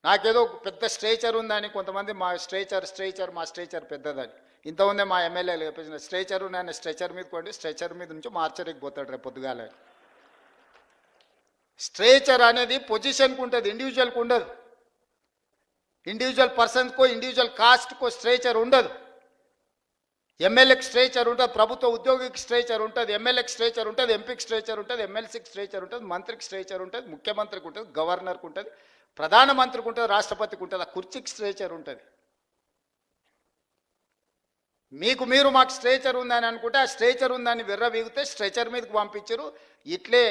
నాకేదో పెద్ద స్ట్రేచర్ ఉందని కొంతమంది మా స్ట్రేచర్ పెద్దదని. ఇంతమంది మా ఎమ్మెల్యేలు చెప్పేసిన స్ట్రేచరు నేను స్ట్రెచర్ మీద కొండి స్ట్రెచర్ మీద నుంచి మార్చరికి పోతాడు రేపు పొద్దుగాల. స్ట్రేచర్ అనేది పొజిషన్కి ఉంటుంది, ఇండివిజువల్కి ఉండదు. ఇండివిజువల్ పర్సన్స్కో ఇండివిజువల్ కాస్ట్కో స్ట్రేచర్ ఉండదు. ఎమ్మెల్యేకి స్ట్రేచర్ ఉంటుంది, ప్రభుత్వ ఉద్యోగికి స్ట్రేచర్ ఉంటుంది, ఎమ్మెల్యేకి స్ట్రేచర్ ఉంటుంది, ఎంపీకి స్ట్రేచర్ ఉంటుంది, ఎమ్మెల్సీకి స్ట్రేచర్ ఉంటుంది, మంత్రికి స్ట్రేచర్ ఉంటుంది, ముఖ్యమంత్రికి ఉంటుంది, గవర్నర్కి ఉంటుంది, ప్రధానమంత్రికి ఉంటుంది, రాష్ట్రపతికి ఉంటుంది. ఆ కుర్చీకి స్ట్రేచర్ ఉంటుంది. మీరు మాకు స్ట్రేచర్ ఉందని అనుకుంటే ఆ స్ట్రేచర్ ఉందని విర్రవీగితే స్ట్రెచర్ మీదకి పంపించరు. ఇట్లే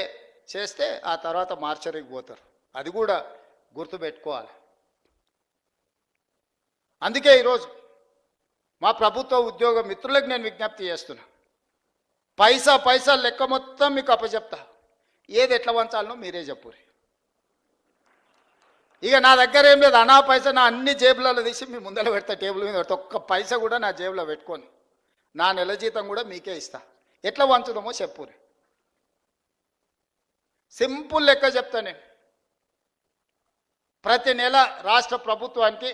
చేస్తే ఆ తర్వాత మార్చరికి పోతారు. అది కూడా గుర్తుపెట్టుకోవాలి. అందుకే ఈరోజు మా ప్రభుత్వ ఉద్యోగ మిత్రులకు నేను విజ్ఞప్తి చేస్తున్నా. పైసా లెక్క మొత్తం మీకు అప్పచెప్తా. ఏది ఎట్లా వంచాలనో మీరే చెప్పురి. ఇక నా దగ్గర ఏం లేదు, అనా పైసా నా అన్ని జేబులలో తీసి మీ ముందర పెడతా, టేబుల్ మీద పెడతా. ఒక్క పైసా కూడా నా జేబులో పెట్టుకొని నా నెల జీతం కూడా మీకే ఇస్తా. ఎట్లా వంచుదామో చెప్పురి. సింపుల్ లెక్క చెప్తా నేను. ప్రతి నెల రాష్ట్ర ప్రభుత్వానికి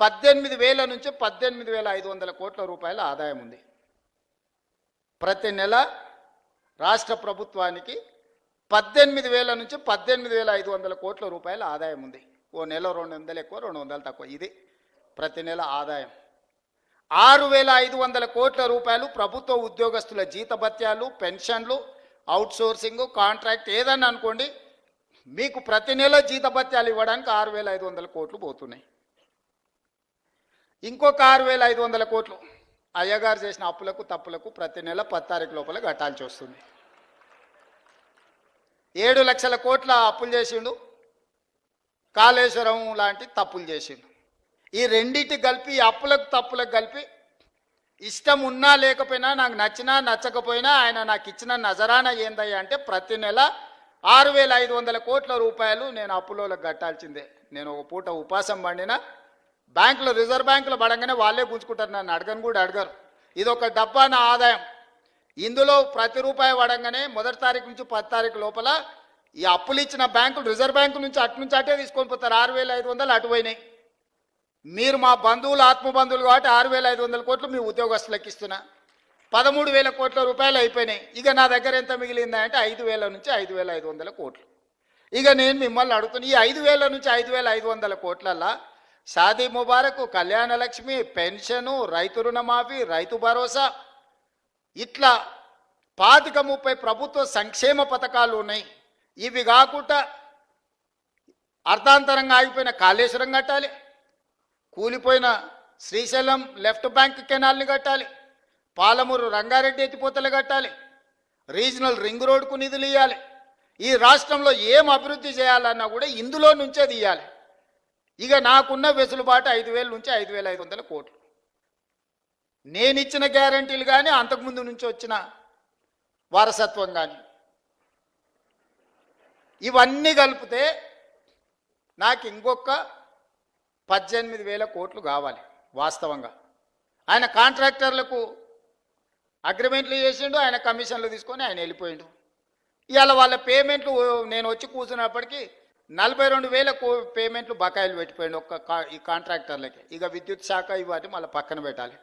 18,000 నుంచి 18,500 కోట్ల రూపాయల ఆదాయం ఉంది. ప్రతి నెల రాష్ట్ర ప్రభుత్వానికి 18,000 నుంచి 18,500 కోట్ల రూపాయల ఆదాయం ఉంది. ఓ నెల 200 ఎక్కువ 200 తక్కువ, ఇది ప్రతి నెల ఆదాయం. 6,500 కోట్ల రూపాయలు ప్రభుత్వ ఉద్యోగస్తుల జీతభత్యాలు, పెన్షన్లు, అవుట్సోర్సింగ్, కాంట్రాక్ట్ ఏదన్నా అనుకోండి, మీకు ప్రతి నెల జీతభత్యాలు ఇవ్వడానికి 6,500 కోట్లు పోతున్నాయి. ఇంకొక 6,500 కోట్లు అయ్యగారు చేసిన అప్పులకు తప్పులకు ప్రతి నెల 10 తారీఖు లోపల కట్టాల్సి వస్తుంది. 7 లక్షల కోట్ల అప్పులు చేసిండు, కాళేశ్వరం లాంటి తప్పులు చేసిండు. ఈ రెండింటి కలిపి, అప్పులకు తప్పులకు కలిపి, ఇష్టం ఉన్నా లేకపోయినా, నాకు నచ్చినా నచ్చకపోయినా ఆయన నాకు ఇచ్చిన నజరానా ఏందయ్యా అంటే ప్రతి నెల 6,500 కోట్ల రూపాయలు నేను అప్పులోకి కట్టాల్సిందే. నేను ఒక పూట ఉపాసం పండినా బ్యాంకులో, రిజర్వ్ బ్యాంకులో పడంగానే వాళ్ళే గుంజుకుంటారు, నన్ను అడగను కూడా అడగరు. ఇది ఒక డబ్బా నా ఆదాయం. ఇందులో ప్రతి రూపాయి పడంగానే 1 తారీఖు నుంచి 10 తారీఖు లోపల ఈ అప్పులు ఇచ్చిన బ్యాంకులు, రిజర్వ్ బ్యాంకు నుంచి అటే తీసుకొని పోతారు. 6,500 అటు పోయినాయి. మీరు మా బంధువులు, ఆత్మబంధువులు కాబట్టి 6,500 కోట్లు మీ ఉద్యోగస్తులకు ఇస్తున్నా. 13,000 కోట్ల రూపాయలు అయిపోయినాయి. ఇక నా దగ్గర ఎంత మిగిలిందా అంటే 5,000 నుంచి 5,500 కోట్లు. ఇక నేను మిమ్మల్ని అడుగుతున్నా, ఈ 5,000 నుంచి 5,500 కోట్లల్లా షాదీ ముబారక్, కళ్యాణ లక్ష్మి, పెన్షను, రైతు రుణమాఫీ, రైతు భరోసా, ఇట్లా 25-30 ప్రభుత్వ సంక్షేమ పథకాలు ఉన్నాయి. ఇవి కాకుండా అర్ధాంతరంగా ఆగిపోయిన కాళేశ్వరం కట్టాలి, కూలిపోయిన శ్రీశైలం లెఫ్ట్ బ్యాంక్ కెనాల్ని కట్టాలి, పాలమూరు రంగారెడ్డి ఎత్తిపోతలు కట్టాలి, రీజనల్ రింగ్ రోడ్కు నిధులు ఇవ్వాలి. ఈ రాష్ట్రంలో ఏం అభివృద్ధి చేయాలన్నా కూడా ఇందులో నుంచే తీయాలి. ఇక నాకున్న వెసులుబాటు 5,000 నుంచి 5,500 కోట్లు. నేను ఇచ్చిన గ్యారంటీలు కానీ, అంతకుముందు నుంచి వచ్చిన వారసత్వం కానీ, ఇవన్నీ కలిపితే నాకు ఇంకొక 18,000 కోట్లు కావాలి వాస్తవంగా. ఆయన కాంట్రాక్టర్లకు అగ్రిమెంట్లు చేసిండు, ఆయన కమిషన్లు తీసుకొని ఆయన వెళ్ళిపోయిండు. ఇవాళ వాళ్ళ పేమెంట్లు నేను వచ్చి కూర్చున్నప్పటికీ 42,000 పేమెంట్లు బకాయిలు పెట్టిపోయిండు ఈ కాంట్రాక్టర్లకి. ఇక విద్యుత్ శాఖ ఇవన్నీ మళ్ళీ పక్కన పెట్టాలి.